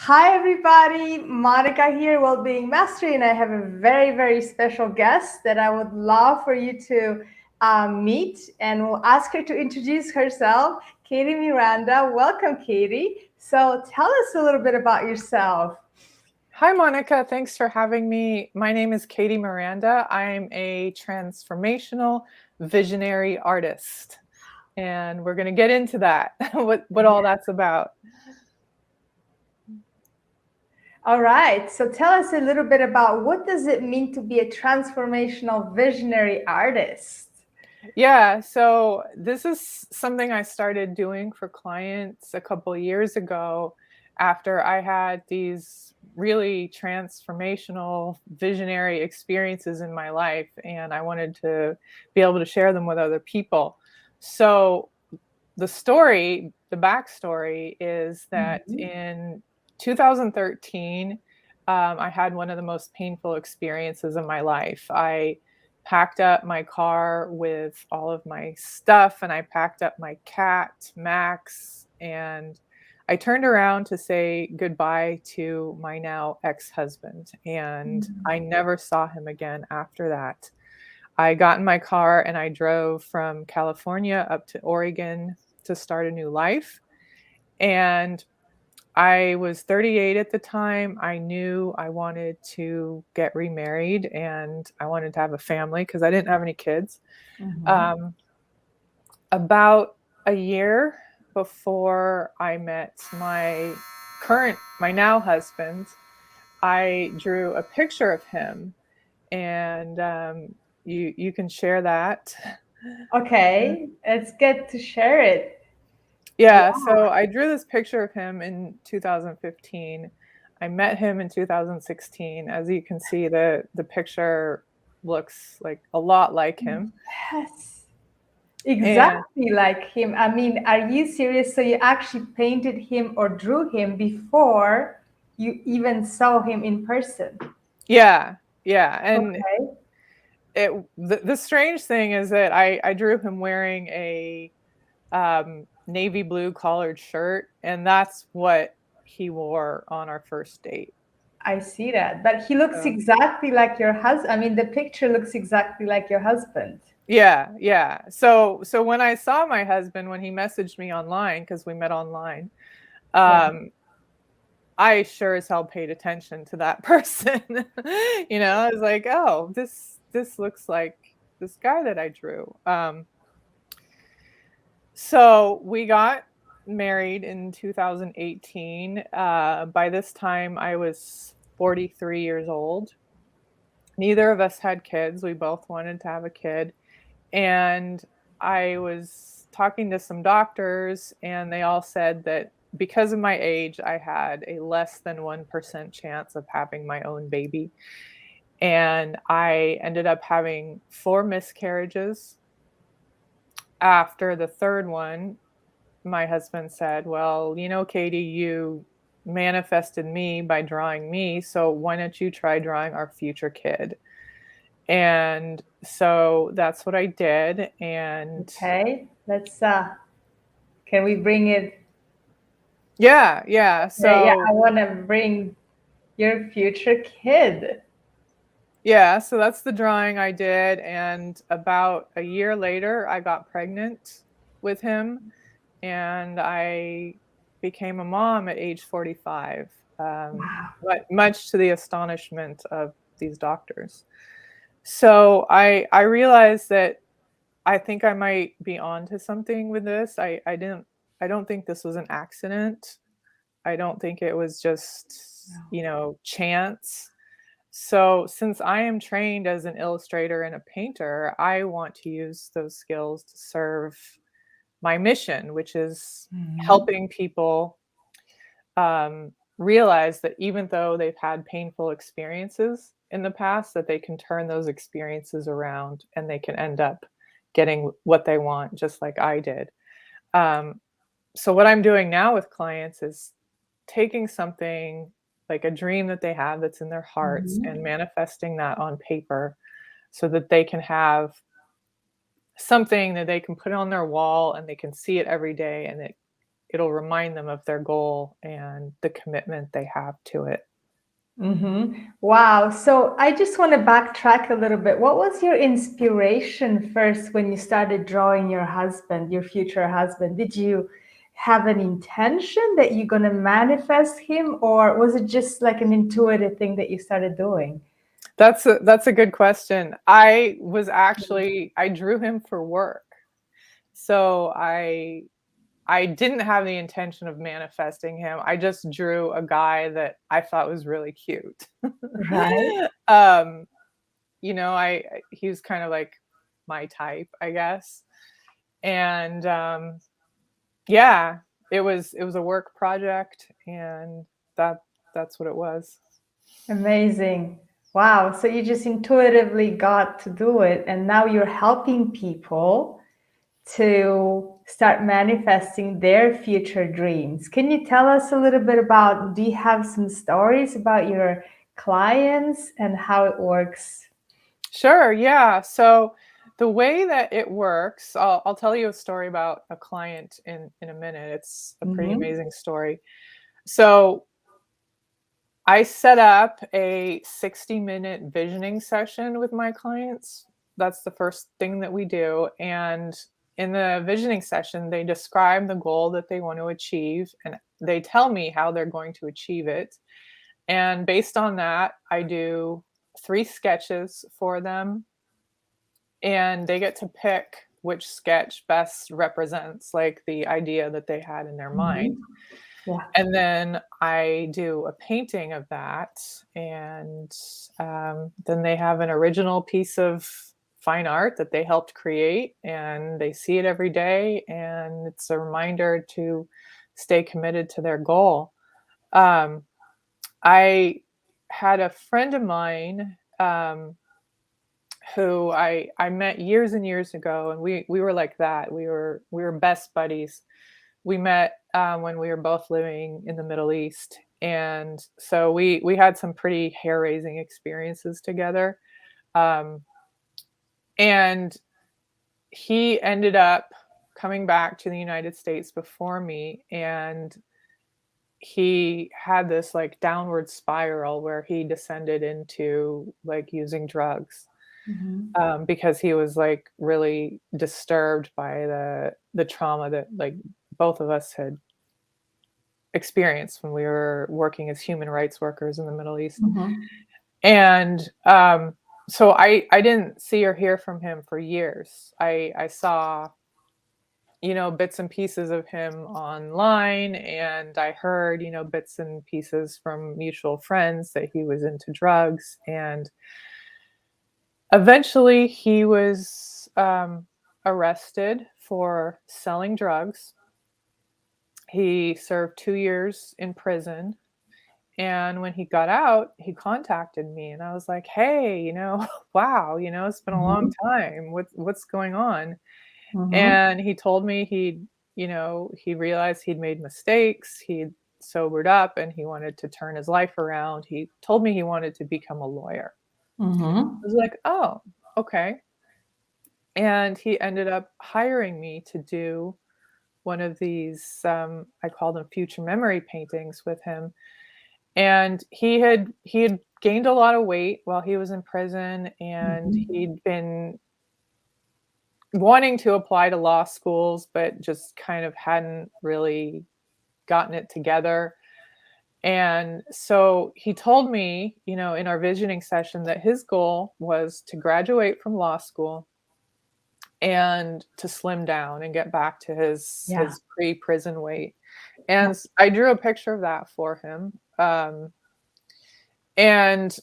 Hi, everybody. Monica here, Wellbeing Mastery, and I have a very, very special guest that I would love for you to meet. And we'll ask her to introduce herself, Katie Miranda. Welcome, Katie. So tell us a little bit about yourself. Hi, Monica. Thanks for having me. My name is Katie Miranda. I'm a transformational visionary artist, and we're going to get into that, what all that's about. All right. So tell us a little bit about what does it mean to be a transformational visionary artist? Yeah, so this is something I started doing for clients a couple years ago after I had these really transformational visionary experiences in my life, and I wanted to be able to share them with other people. So the backstory is that Mhm. in 2013, I had one of the most painful experiences of my life. I packed up my car with all of my stuff, and I packed up my cat, Max, and I turned around to say goodbye to my now ex-husband, and I never saw him again after that. I got in my car and I drove from California up to Oregon to start a new life. And I was 38 at the time. I knew I wanted to get remarried and I wanted to have a family because I didn't have any kids. Mhm. Um, about a year before I met my now husband, I drew a picture of him, and you can share that. Okay, it's good to share it. Yeah, so I drew this picture of him in 2015. I met him in 2016. As you can see, the picture looks like a lot like him. Yes, And exactly like him. I mean, are you serious? So you actually painted him or drew him before you even saw him in person? yeah, yeah. And Okay. the strange thing is that I drew him wearing a navy blue collared shirt, and that's what he wore on our first date. I see that. But he looks So exactly like your husband. I mean, the picture looks exactly like your husband. yeah, yeah. So when I saw my husband, when he messaged me online, because we met online, Yeah. um, I sure as hell paid attention to that person. I was like, oh, this looks like this guy that I drew. So we got married in 2018. By this time, I was 43 years old. Neither of us had kids. We both wanted to have a kid. And I was talking to some doctors, and they all said that because of my age, I had a less than 1% chance of having my own baby. And I ended up having 4 miscarriages. After the third one, my husband said, well, Katie, you manifested me by drawing me. So why don't you try drawing our future kid? And so that's what I did. And Okay. Can we bring it? yeah, yeah. Yeah, So I want to bring your future kid. yeah, so that's the drawing I did. And about a year later, I got pregnant with him, and I became a mom at age 45, but much to the astonishment of these doctors. So I realized that I think I might be onto something with this. I don't think this was an accident. I don't think it was just, chance. So, since I am trained as an illustrator and a painter, I want to use those skills to serve my mission, which is Mhm. helping people realize that even though they've had painful experiences in the past, that they can turn those experiences around and they can end up getting what they want, just like I did. Um, so what I'm doing now with clients is taking something like a dream that they have that's in their hearts Mhm. and manifesting that on paper so that they can have something that they can put on their wall and they can see it every day, and it'll remind them of their goal and the commitment they have to it. Wow. So I just want to backtrack a little bit. What was your inspiration first when you started drawing your husband, your future husband? Did you have an intention that you're going to manifest him, or was it just like an intuitive thing that you started doing? That's a good question. I drew him for work. So I didn't have the intention of manifesting him. I just drew a guy that I thought was really cute. Right. um, he was kind of like my type, I guess. And yeah, it was a work project, and that that's what it was. Amazing. Wow. So you just intuitively got to do it, and now you're helping people to start manifesting their future dreams. Can you tell us a little bit about, do you have some stories about your clients and how it works? Sure, yeah. So the way that it works, I'll tell you a story about a client in a minute. It's a pretty Mm-hmm. amazing story. So I set up a 60-minute visioning session with my clients. That's the first thing that we do. And in the visioning session, they describe the goal that they want to achieve, and they tell me how they're going to achieve it. And based on that, I do 3 sketches for them, and they get to pick which sketch best represents like the idea that they had in their mind. Mm-hmm. Yeah. And then I do a painting of that, and then they have an original piece of fine art that they helped create, and they see it every day, and it's a reminder to stay committed to their goal. Um, I had a friend of mine who I met years and years ago, and we were like that. We were best buddies. We met when we were both living in the Middle East, and so we had some pretty hair raising experiences together. Um, and he ended up coming back to the United States before me, and he had this like downward spiral where he descended into like using drugs, Mm-hmm. because he was like really disturbed by the trauma that like both of us had experienced when we were working as human rights workers in the Middle East. Mm-hmm. And so I didn't see or hear from him for years. I saw, bits and pieces of him online, and I heard, bits and pieces from mutual friends that he was into drugs. And eventually he was arrested for selling drugs. He served 2 years in prison. And when he got out, he contacted me, and I was like, "Hey, wow, it's been a long Mm-hmm. time. What's going on?" Mm-hmm. And he told me he realized he'd made mistakes. He'd sobered up, and he wanted to turn his life around. He told me he wanted to become a lawyer. I Mm-hmm. was like, "Oh, okay." And he ended up hiring me to do one of these, I call them future memory paintings with him. And he had gained a lot of weight while he was in prison, and Mm-hmm. he'd been wanting to apply to law schools, but just kind of hadn't really gotten it together. And so he told me, in our visioning session, that his goal was to graduate from law school and to slim down and get back to his Yeah. his pre-prison weight. Yeah. And I drew a picture of that for him. And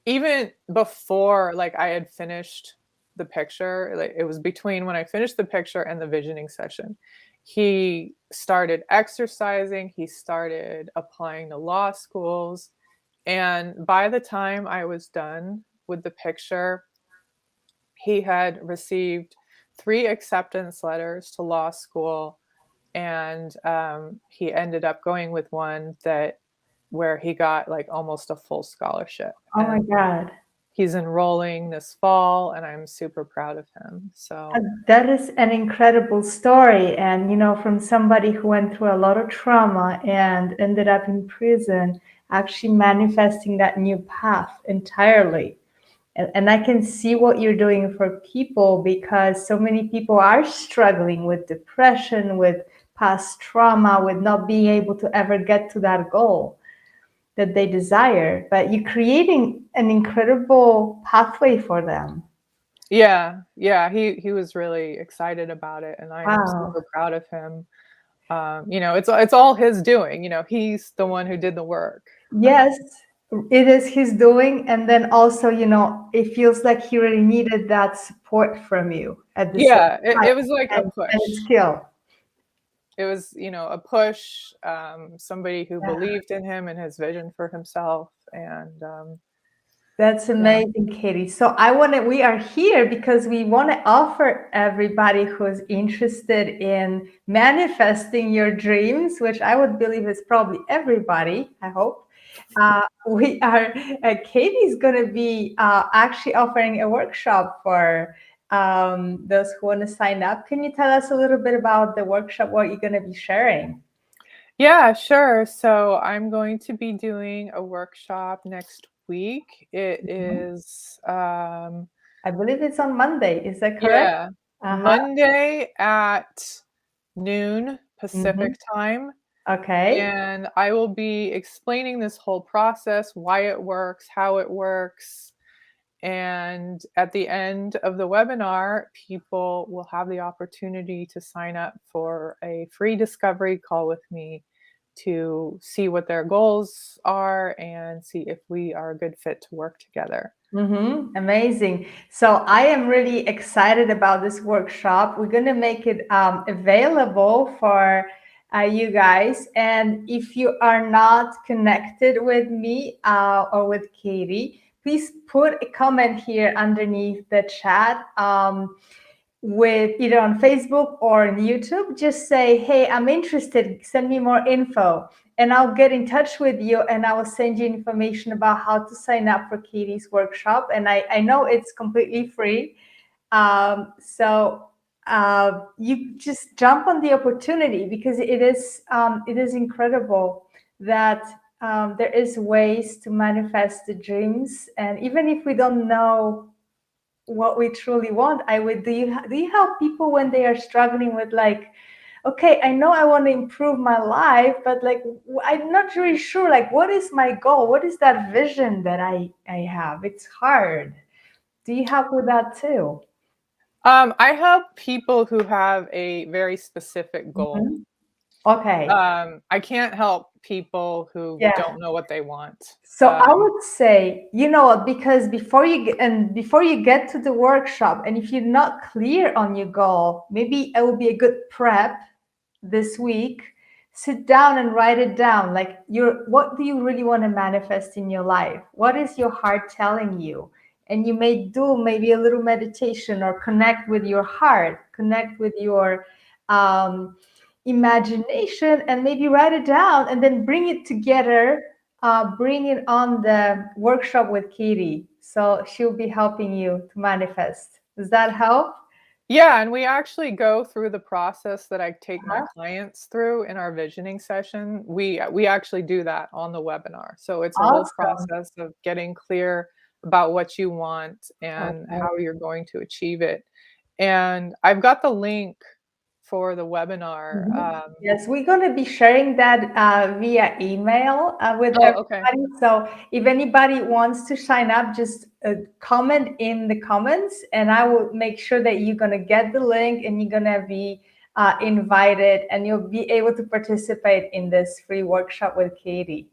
even before, like, I had finished the picture, like, it was between when I finished the picture and the visioning session, he started exercising, he started applying to law schools, and by the time I was done with the picture, he had received 3 acceptance letters to law school, and, he ended up going with one that where he got, like, almost a full scholarship, Oh my and God. he's enrolling this fall, and I'm super proud of him. So That is an incredible story. And, from somebody who went through a lot of trauma and ended up in prison, actually manifesting that new path entirely. And I can see what you're doing for people, because so many people are struggling with depression, with past trauma, with not being able to ever get to that goal that they desire. But you're creating an incredible pathway for them. yeah, he was really excited about it, and I'm Wow. super proud of him. It's all his doing. He's the one who did the work. Yes, it is his doing. And then also, it feels like he really needed that support from you at the same Yeah, it, time, it was like a and push. skill. It was, a push, somebody who Yeah. believed in him and his vision for himself. And That's yeah. amazing, Katie. So we are here because we want to offer everybody who's interested in manifesting your dreams, which I would believe is probably everybody, I hope. Katie's going to be actually offering a workshop for those who want to sign up. Can you tell us a little bit about the workshop, what you're going to be sharing? Yeah, sure. So I'm going to be doing a workshop next week. It Mhm. is, I believe it's on Monday. Is that correct? yeah, Uh-huh. Monday at noon Hmm. Pacific time. Okay. And I will be explaining this whole process, why it works, how it works. And at the end of the webinar, people will have the opportunity to sign up for a free discovery call with me to see what their goals are and see if we are a good fit to work together. Amazing. So I am really excited about this workshop. We're going to make it available for you guys. And if you are not connected with me or with Katie, please put a comment here underneath the chat. With either on Facebook or on YouTube, just say, hey, I'm interested, send me more info. And I'll get in touch with you and I will send you information about how to sign up for Katie's workshop. And I know it's completely free. So you just jump on the opportunity, because it is incredible that there is ways to manifest the dreams. And even if we don't know what we truly want, do you help people when they are struggling with, like, okay, I know I want to improve my life, but like I'm not really sure, like, what is my goal, what is that vision that I have? It's hard. Do you help with that too? I help people who have a very specific goal. Mhm. Okay. I can't help people who Yeah. don't know what they want. So I would say, because before you get to the workshop, and if you're not clear on your goal, maybe it would be a good prep this week. Sit down and write it down. Like, what do you really want to manifest in your life? What is your heart telling you? And you may do maybe a little meditation, or connect with your heart, connect with your um, imagination, and maybe write it down, and then bring it together. Bring it on the workshop with Katie. So she'll be helping you to manifest. Does that help? Yeah, and we actually go through the process that I take my Uh-huh. clients through in our visioning session. We actually do that on the webinar. So it's a whole Awesome. process of getting clear about what you want and Okay. how you're going to achieve it. And I've got the link for the webinar. Mhm. Yes, we're going to be sharing that via email with Oh, okay. everybody. So if anybody wants to sign up, just comment in the comments, and I will make sure that you're going to get the link, and you're going to be invited, and you'll be able to participate in this free workshop with Katie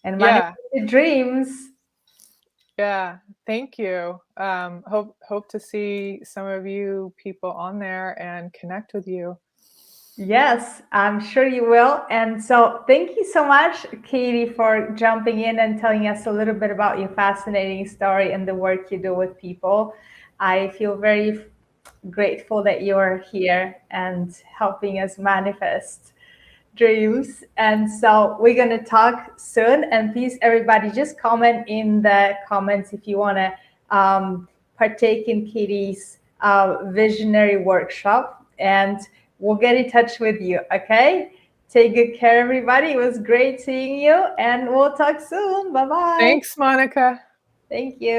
and manifest Yeah. your dreams. Yeah, thank you. Hope to see some of you people on there and connect with you. Yes, I'm sure you will. And so thank you so much, Katie, for jumping in and telling us a little bit about your fascinating story and the work you do with people. I feel very grateful that you're here and helping us manifest dreams. And so we're going to talk soon. And please, everybody, just comment in the comments if you want to partake in Katie's visionary workshop, and we'll get in touch with you. Okay. Take good care, everybody. It was great seeing you, and we'll talk soon. Bye bye. Thanks, Monica. Thank you.